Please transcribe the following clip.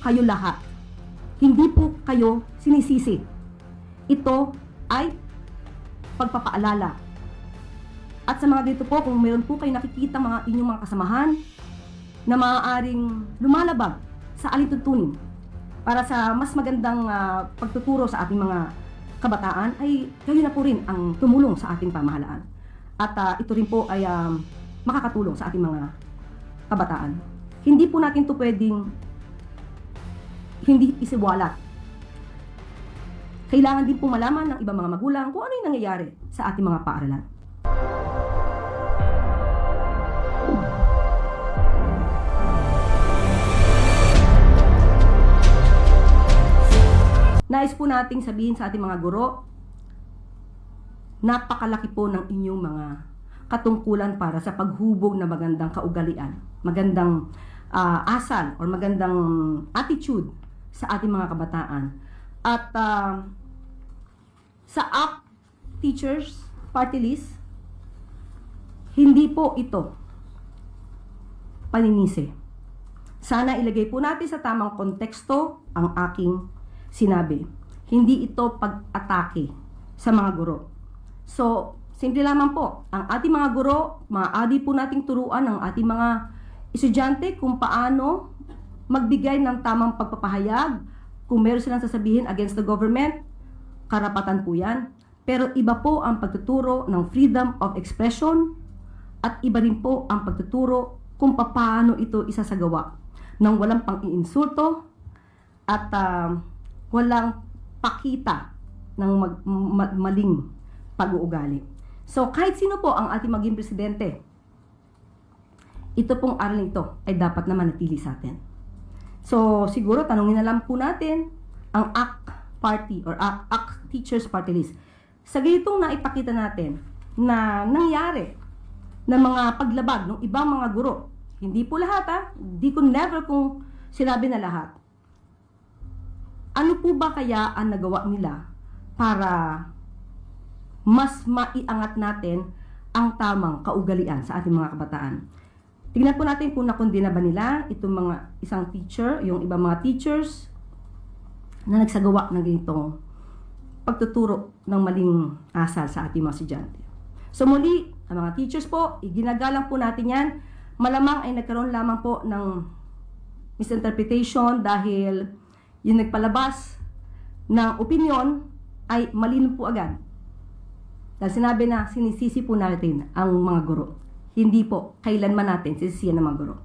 kayo lahat. Hindi po kayo sinisisi. Ito ay pagpapaalala. At sa mga dito po, kung meron po kayo nakikita mga inyong mga kasamahan na maaaring lumalabag sa alituntunin para sa mas magandang pagtuturo sa ating mga kabataan, ay kayo na po rin ang tumulong sa ating pamahalaan. At ito rin po ay makakatulong sa ating mga kabataan. Hindi po natin ito pwedeng hindi isiwalat. Kailangan din po malaman ng ibang mga magulang kung ano yung nangyayari sa ating mga paaralan. Nais po nating sabihin sa ating mga guro, napakalaki po ng inyong mga katungkulan para sa paghubog na magandang kaugalian, magandang asal or magandang attitude sa ating mga kabataan. At sa ACT Teachers Party List, hindi po ito paninisi. Sana ilagay po natin sa tamang konteksto ang aking sinabi. Hindi ito pag-atake sa mga guro. So, simple lamang po, ang ating mga guro, maaari po nating turuan ng ating mga estudyante kung paano magbigay ng tamang pagpapahayag. Kung meron silang sasabihin against the government, karapatan po yan. Pero iba po ang pagtuturo ng freedom of expression at iba rin po ang pagtuturo kung paano ito isasagawa nang walang pang-iinsulto at walang pakita ng maling pag-uugali. So, kahit sino po ang ating maging presidente, ito pong aral nito ay dapat na manatili sa atin. So, siguro tanungin na lang po natin ang ACT Party or ACT Teachers Party List. Sa ganitong naipakita natin na nangyari ng mga paglabag ng ibang mga guro, hindi po lahat hindi ko never kung sinabi na lahat. Ano po ba kaya ang nagawa nila para mas maiangat natin ang tamang kaugalian sa ating mga kabataan? Tingnan po natin kung nakondena ba nila itong mga isang teacher, yung ibang mga teachers na nagsagawa ng ganitong pagtuturo ng maling asal sa ating mga estudyante. So muli, ang mga teachers po, iginagalang po natin yan. Malamang ay nagkaroon lamang po ng misinterpretation dahil yung nagpalabas ng opinion ay malino po agad. Dahil sinabi na sinisisi po natin ang mga guro. Hindi po kailanman natin sisisiyan ng mga guro.